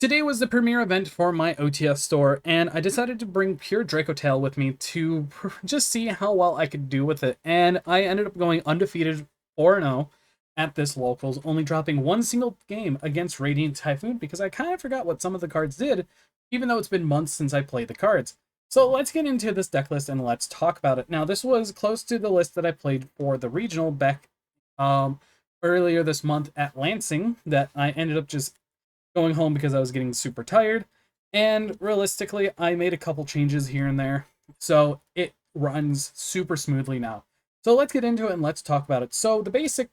Today was the premiere event for my OTS store, and I decided to bring pure Dracotail with me to just see how well I could do with it. And I ended up going undefeated 4-0 at this locals, only dropping one single game against Radiant Typhoon because I kind of forgot what some of the cards did, even though it's been months since I played the cards. So let's get into this deck list and let's talk about it. Now, this was close to the list that I played for the regional back earlier this month at Lansing that I ended up just going home because I was getting super tired. And realistically, I made a couple changes here and there. So it runs super smoothly now. So let's get into it and let's talk about it. So the basic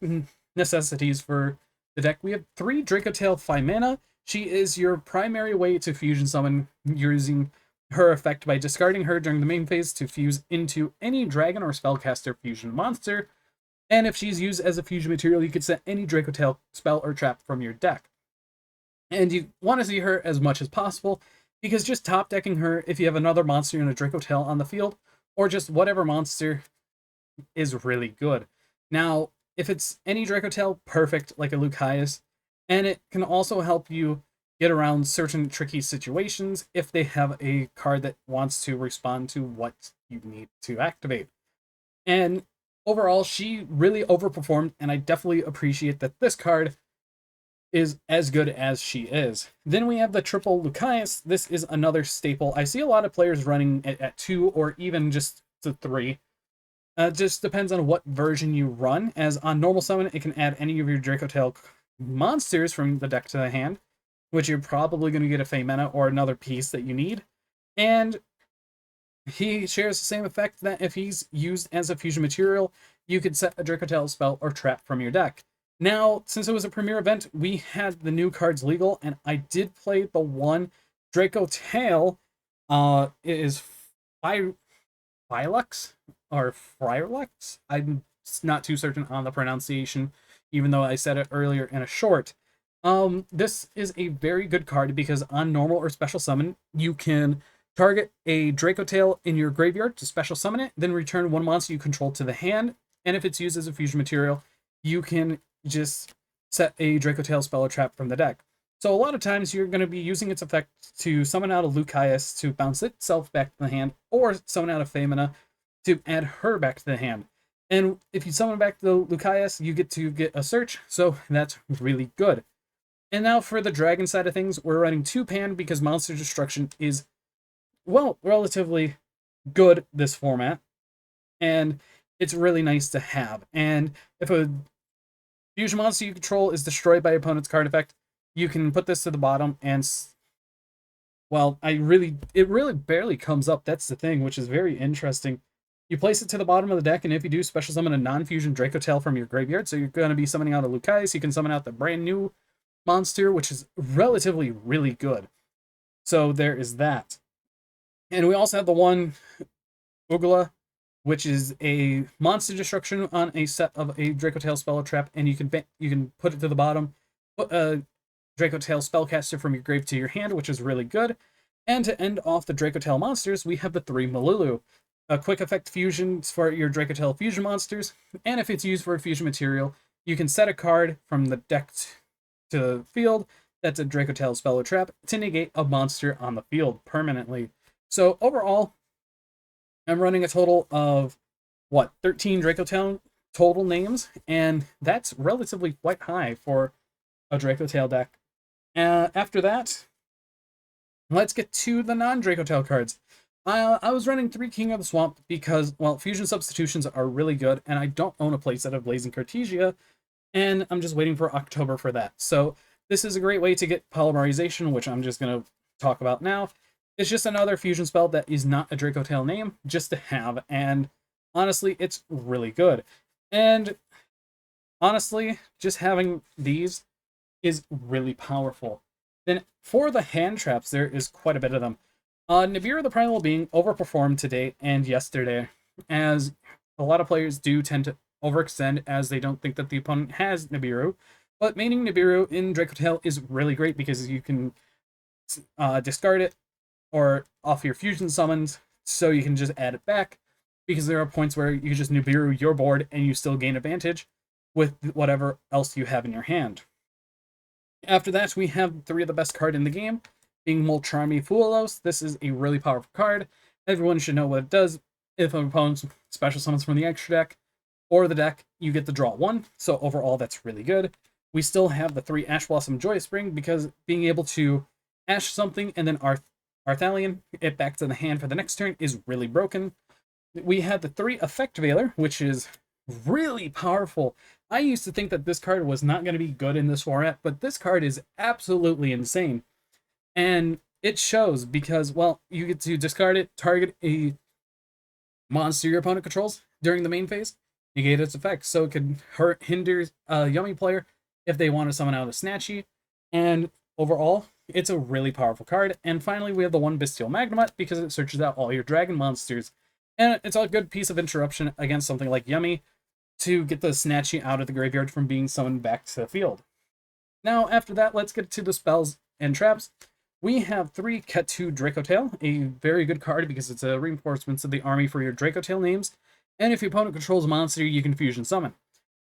necessities for the deck, we have 3 Dracotail 5 mana. She is your primary way to fusion summon using her effect by discarding her during the main phase to fuse into any dragon or spellcaster fusion monster. And if she's used as a fusion material, you could set any Dracotail spell or trap from your deck. And you want to see her as much as possible, because just top decking her if you have another monster and a Dracotail on the field, or just whatever monster, is really good. Now, if it's any Dracotail, perfect, like a Lucaeus, and it can also help you get around certain tricky situations if they have a card that wants to respond to what you need to activate. And overall, she really overperformed, and I definitely appreciate that this card is as good as she is. Then we have the triple Lucaeus. This is another staple. I see a lot of players running it at 2 or even just to 3. Just depends on what version you run, as on normal summon, it can add any of your Dracotail monsters from the deck to the hand, which you're probably going to get a Fey Mana or another piece that you need. And he shares the same effect that if he's used as a fusion material, you could set a Dracotail spell or trap from your deck. Now, since it was a premiere event, we had the new cards legal, and I did play the one Dracotail. It is Phylux or Frylux. I'm not too certain on the pronunciation, even though I said it earlier in a short. This is a very good card because on normal or special summon, you can target a Dracotail in your graveyard to special summon it, then return one monster you control to the hand, and if it's used as a fusion material, you can just set a Dracotail spell or trap from the deck. So a lot of times you're going to be using its effect to summon out a Lucaeus to bounce itself back to the hand, or summon out a Fey Mana to add her back to the hand. And if you summon back the Lucaeus, you get to get a search, so that's really good. And now for the dragon side of things, we're running 2-pan because monster destruction is, well, relatively good this format, and it's really nice to have. And if a fusion monster you control is destroyed by opponent's card effect, you can put this to the bottom, and well, it really barely comes up. That's the thing, which is very interesting. You place it to the bottom of the deck, and if you do, special summon a non-fusion Dracotail from your graveyard. So you're going to be summoning out a Lucaeus. You can summon out the brand new monster, which is relatively really good. So there is that. And we also have the one Ugla, which is a monster destruction on a set of a Dracotail spell or trap, and you can put it to the bottom, put a Dracotail spellcaster from your grave to your hand, which is really good. And to end off the Dracotail monsters, we have the 3 Malulu, a quick effect fusion for your Dracotail fusion monsters, and if it's used for a fusion material, you can set a card from the deck to the field that's a Dracotail spell or trap to negate a monster on the field permanently. So overall, I'm running a total of, 13 Dracotail total names, and that's relatively quite high for a Dracotail deck. After that, let's get to the non-Dracotail cards. I was running 3 King of the Swamp because, well, fusion substitutions are really good, and I don't own a playset of Blazing Cartesia, and I'm just waiting for October for that. So this is a great way to get polymerization, which I'm just going to talk about now. It's just another fusion spell that is not a Dracotail name, just to have, and honestly, it's really good. And honestly, just having these is really powerful. Then for the hand traps, there is quite a bit of them. Nibiru the Primal Being overperformed today and yesterday, as a lot of players do tend to overextend as they don't think that the opponent has Nibiru, but maining Nibiru in Dracotail is really great because you can discard it or off your fusion summons, so you can just add it back, because there are points where you just Nibiru your board and you still gain advantage with whatever else you have in your hand. After that, we have three of the best card in the game, being Molcharmi Fuelos. This is a really powerful card. Everyone should know what it does. If an opponent special summons from the extra deck or the deck, you get to draw one. So overall, that's really good. We still have the three Ash Blossom Joy Spring because being able to Ash something and then Arthalion it back to the hand for the next turn is really broken. We have the three Effect Veiler, which is really powerful. I used to think that this card was not going to be good in this format, but this card is absolutely insane. And it shows because, well, you get to discard it, target a monster your opponent controls during the main phase, negate its effects, so it can hinder a Yummy player if they want to summon out a Snatchy. And overall, it's a really powerful card. And finally, we have the one Bestial Magnemite because it searches out all your dragon monsters. And it's a good piece of interruption against something like Yummy to get the Snatchy out of the graveyard from being summoned back to the field. Now, after that, let's get to the spells and traps. We have three Ketu Dracotail, a very good card because it's a reinforcement of the army for your Dracotail names. And if your opponent controls a monster, you can fusion summon.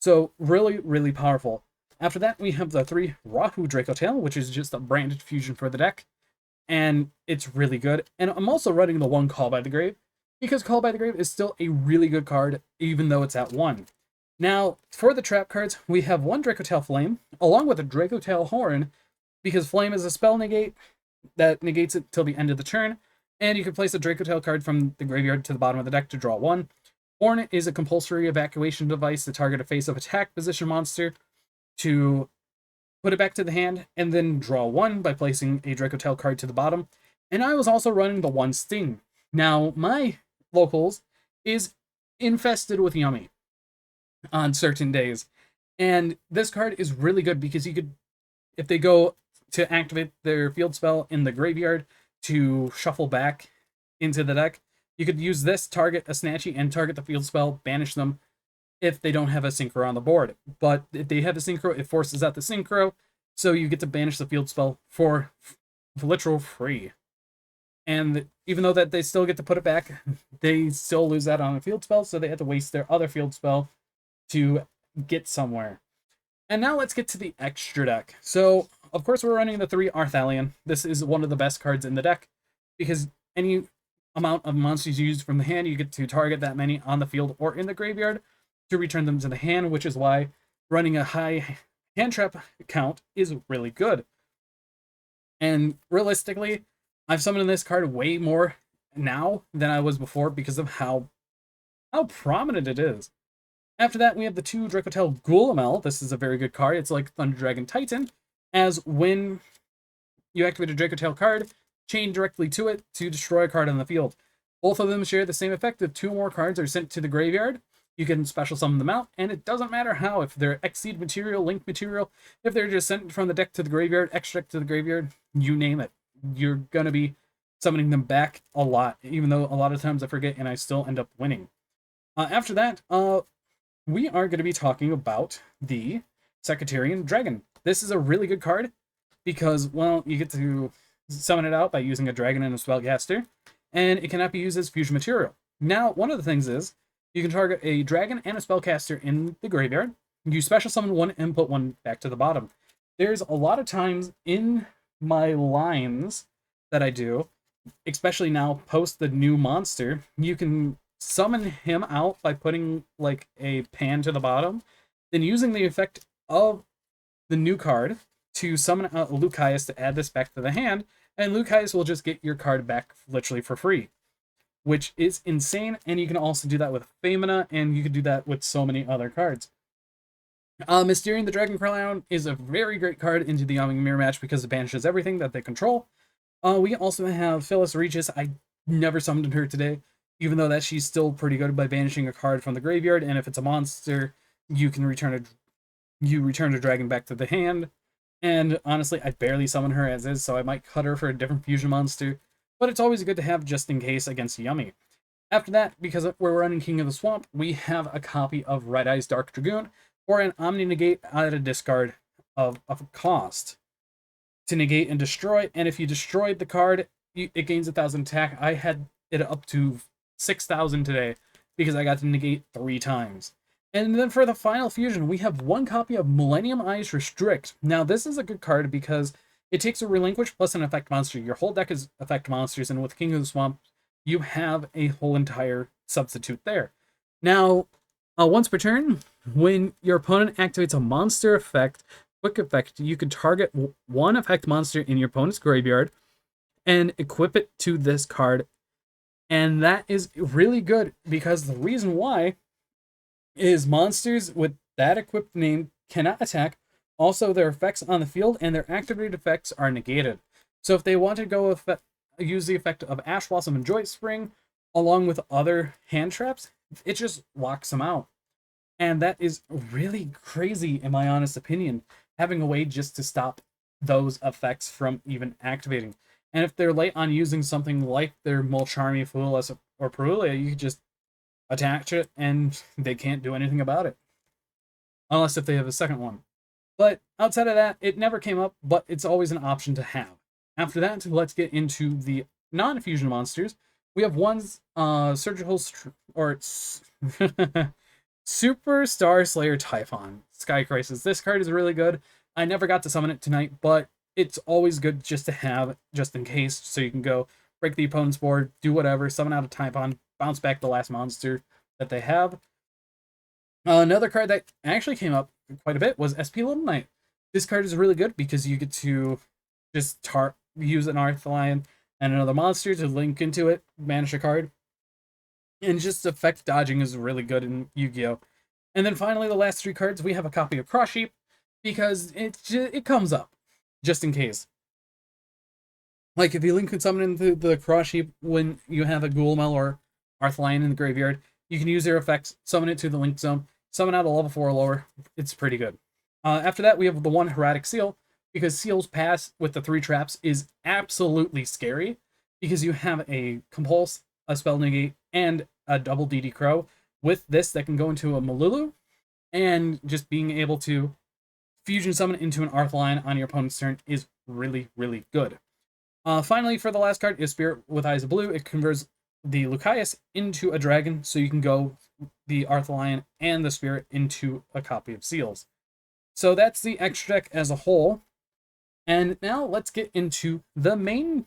So really, really powerful. After that, we have the three Rahu Dracotail, which is just a branded fusion for the deck. And it's really good. And I'm also running the one Call by the Grave, because Call by the Grave is still a really good card, even though it's at 1. Now, for the trap cards, we have one Dracotail Flame, along with a Dracotail Horn, because Flame is a spell negate that negates it till the end of the turn, and you can place a Dracotail card from the graveyard to the bottom of the deck to draw 1. Horn is a compulsory evacuation device to target a face-up attack position monster to put it back to the hand, and then draw 1 by placing a Dracotail card to the bottom. And I was also running the one Sting. Now, my locals is infested with Yummy on certain days. And this card is really good because you could, if they go to activate their field spell in the graveyard to shuffle back into the deck, you could use this, target a Snatchy, and target the field spell, banish them if they don't have a Synchro on the board. But if they have a Synchro, it forces out the Synchro, so you get to banish the field spell for literal free. And even though that they still get to put it back, they still lose that on a field spell, so they have to waste their other field spell to get somewhere. And now let's get to the extra deck. So, of course, we're running the 3 Arthalion. This is one of the best cards in the deck, because any amount of monsters used from the hand, you get to target that many on the field or in the graveyard to return them to the hand, which is why running a high hand trap count is really good. And realistically, I've summoned this card way more now than I was before because of how prominent it is. After that, we have the 2 Dracotail Goulamel. This is a very good card. It's like Thunder Dragon Titan, as when you activate a Dracotail card, chain directly to it to destroy a card on the field. Both of them share the same effect. If 2 more cards are sent to the graveyard, you can special summon them out, and it doesn't matter how. If they're Exceed material, Link material, if they're just sent from the deck to the graveyard, extra deck to the graveyard, you name it. You're going to be summoning them back a lot, even though a lot of times I forget and I still end up winning. After that, we are going to be talking about the Secretarian Dragon. This is a really good card because, well, you get to summon it out by using a dragon and a spellcaster, and it cannot be used as fusion material. Now, one of the things is you can target a dragon and a spellcaster in the graveyard. You special summon one and put one back to the bottom. There's a lot of times in my lines that I do, especially now post the new monster, you can summon him out by putting like a pan to the bottom, then using the effect of the new card to summon out Lucaeus to add this back to the hand, and Lucaeus will just get your card back literally for free, which is insane. And you can also do that with Femina, and you can do that with so many other cards. Mysterian the Dragon Crown is a very great card into the Yawning Mirror match because it banishes everything that they control. We also have Phyllis Regis. I never summoned her today, even though that she's still pretty good by banishing a card from the graveyard, and if it's a monster, you can return a dragon back to the hand. And honestly, I barely summon her as is, so I might cut her for a different fusion monster, but it's always good to have just in case against Yummy. After that, because we're running King of the Swamp, we have a copy of Red Eyes Dark Dragoon, or an Omni Negate at a discard of a cost to negate and destroy, and if you destroyed the card, it gains 1,000 attack. I had it up to 6,000 today because I got to negate 3 times. And then for the final fusion, we have one copy of Millennium Eyes Restrict. Now, this is a good card because it takes a relinquish plus an effect monster. Your whole deck is effect monsters, and with King of the Swamp, you have a whole entire substitute there. Now, once per turn, when your opponent activates a monster effect, quick effect, you can target one effect monster in your opponent's graveyard and equip it to this card. And that is really good because the reason why is monsters with that equipped name cannot attack. Also, their effects on the field and their activated effects are negated. So if they want to go use the effect of Ash Blossom and Joy Spring along with other hand traps, it just locks them out. And that is really crazy, in my honest opinion, having a way just to stop those effects from even activating. And if they're late on using something like their Mulcharmy, Fooless, or Perulia, you could just attach it and they can't do anything about it. Unless if they have a second one. But outside of that, it never came up, but it's always an option to have. After that, let's get into the non-fusion monsters. We have one's Surgical or Super Star Slayer Typhon Sky Crisis. This card is really good. I never got to summon it tonight, but it's always good just to have, just in case, so you can go break the opponent's board, do whatever, summon out a Typhon, bounce back the last monster that they have. Another card that actually came up quite a bit was SP Little Knight. This card is really good because you get to just use an Arthlion and another monster to link into it, banish a card. And just effect dodging is really good in Yu-Gi-Oh! And then finally, the last three cards, we have a copy of Cross Sheep because it comes up, just in case. Like, if you link and summon into the Cross Sheep when you have a Ghoulmel or Arthlion in the graveyard, you can use their effects, summon it to the link zone, summon out a level 4 or lower. It's pretty good. After that, we have the one Heretic Seal, because Seal's pass with the 3 traps is absolutely scary, because you have a Compulse, a Spell Negate, and a double DD Crow. With this, that can go into a Malulu, and just being able to fusion summon into an Arthlion on your opponent's turn is really, really good. Finally, for the last card, is Spirit with Eyes of Blue. It converts the Lucaeus into a dragon, so you can go the Arthlion and the Spirit into a copy of Seals. So that's the extra deck as a whole. And now let's get into the main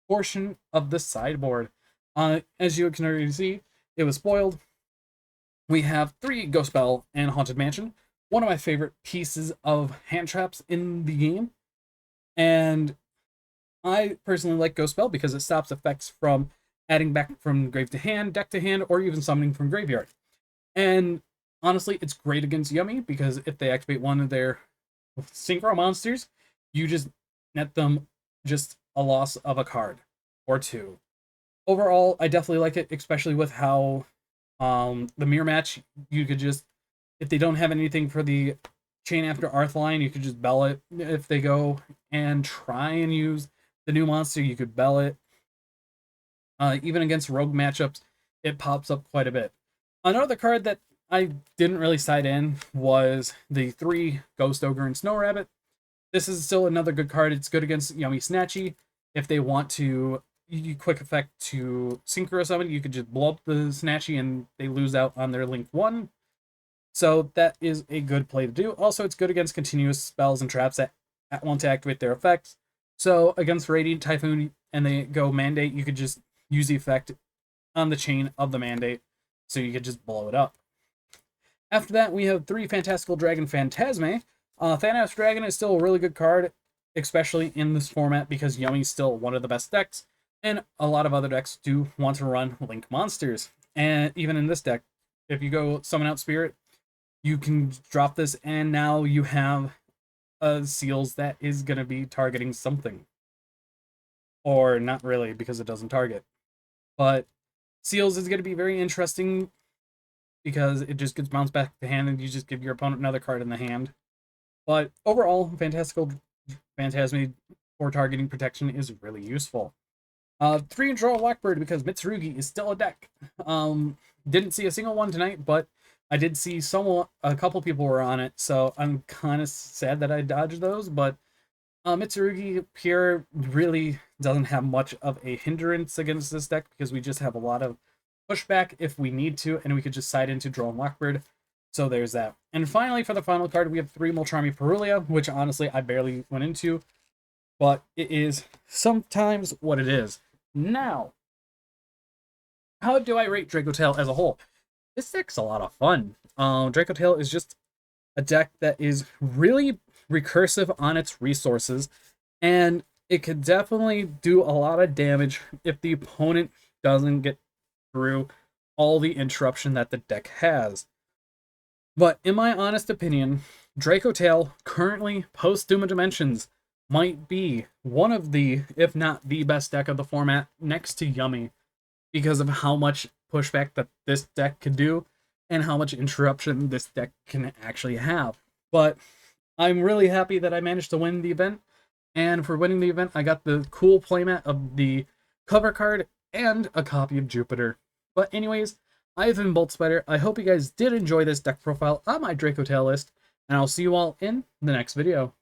portion of the sideboard. As you can already see, it was spoiled. We have 3 Ghost Bell and Haunted Mansion, one of my favorite pieces of hand traps in the game. And I personally like Ghost Bell because it stops effects from adding back from grave to hand, deck to hand, or even summoning from graveyard. And honestly, it's great against Yummy because if they activate one of their synchro monsters, you just net them just a loss of a card or 2. Overall, I definitely like it, especially with how the mirror match, you could just, if they don't have anything for the chain after Arthline, you could just bell it. If they go and try and use the new monster, you could bell it. Even against rogue matchups, it pops up quite a bit. Another card that I didn't really side in was the 3 Ghost Ogre and Snow Rabbit. This is still another good card. It's good against Yummy Snatchy. If they want to quick effect to synchro summon, you could just blow up the Snatchy and they lose out on their link 1. So that is a good play to do. Also, it's good against continuous spells and traps that want to activate their effects. So against Radiant Typhoon and they go Mandate, you could just use the effect on the chain of the Mandate, so you could just blow it up. After that, we have 3 Fantastical Dragon Phantasme. Thanos Dragon is still a really good card, especially in this format, because Yummy's still one of the best decks, and a lot of other decks do want to run Link monsters. And even in this deck, if you go summon out Spirit, you can drop this, and now you have Seals that is going to be targeting something. Or not really, because it doesn't target. But Seals is going to be very interesting because it just gets bounced back to hand and you just give your opponent another card in the hand. But overall, Fantastical Phantasme for targeting protection is really useful. 3 and draw Blackbird because Mitsurugi is still a deck. Didn't see a single one tonight, but I did see a couple people were on it, so I'm kind of sad that I dodged those, but Mitsurugi Pure really doesn't have much of a hindrance against this deck because we just have a lot of pushback if we need to, and we could just side into draw Blackbird. So there's that. And finally, for the final card, we have 3 Moltrami Perulia, which honestly I barely went into, but it is sometimes what it is. Now, how do I rate Dracotail as a whole? This deck's a lot of fun. Dracotail is just a deck that is really recursive on its resources, and it could definitely do a lot of damage if the opponent doesn't get through all the interruption that the deck has. But in my honest opinion, Dracotail, currently post Doom of Dimensions, might be one of the, if not the best deck of the format, next to Yummy, because of how much pushback that this deck can do and how much interruption this deck can actually have. But I'm really happy that I managed to win the event, and for winning the event, I got the cool playmat of the cover card and a copy of Jupiter. But anyways, I've been BoltSpider. I hope you guys did enjoy this deck profile on my Dracotail list, and I'll see you all in the next video.